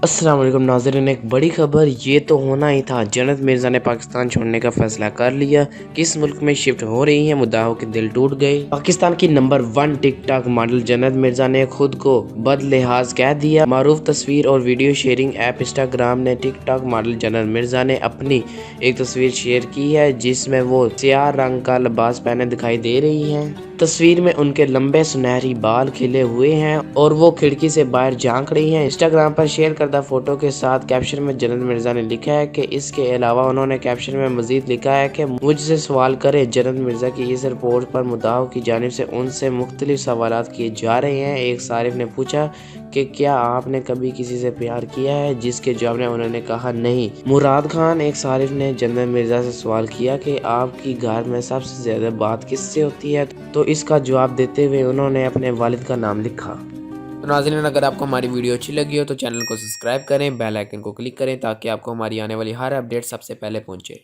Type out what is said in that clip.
अस्सलाम वालेकुम नाज़रीन, एक बड़ी खबर ये तो होना ही था। जन्नत मिर्ज़ा ने पाकिस्तान छोड़ने का फैसला कर लिया। किस मुल्क में शिफ्ट हो रही हैं, मुद्दाओं के दिल टूट गए। पाकिस्तान की नंबर 1 टिकटॉक मॉडल जन्नत मिर्ज़ा ने खुद को बदलिहाज कह दिया। मारूफ तस्वीर और वीडियो शेयरिंग ऐप इंस्टाग्राम ने टिकटॉक मॉडल जन्नत मिर्ज़ा ने अपनी एक तस्वीर शेयर की है जिसमें वो स्याह रंग का लिबास पहने दिखाई दे रही हैं। तस्वीर में उनके लंबे सुनहरी बाल खिले हुए हैं और वो खिड़की से बाहर झांक रही हैं। इंस्टाग्राम पर शेयर करदा फोटो के साथ कैप्शन में जन्नत मिर्ज़ा ने लिखा है कि इसके अलावा उन्होंने कैप्शन में मजीद लिखा है कि मुझसे सवाल करें। जन्नत मिर्ज़ा की इस रिपोर्ट पर मुद्दाओं की जानिब से उनसे मुख्तलिफ सवालात किए जा रहे हैं। एक सारिफ ने पूछा कि क्या आपने कभी किसी से प्यार किया है, जिसके जवाब में उन्होंने कहा नहीं। मुराद खान एक सारिफ ने जन्नत मिर्ज़ा से सवाल किया कि आपकी घर में सबसे ज्यादा बात किससे होती है, तो इसका जवाब देते हुए उन्होंने अपने वालिद का नाम लिखा। तो नाज़रीन, अगर आपको हमारी वीडियो अच्छी लगी हो तो चैनल को सब्सक्राइब करें, बेल आइकन को क्लिक करें ताकि आपको हमारी आने वाली हर अपडेट सबसे पहले पहुंचे।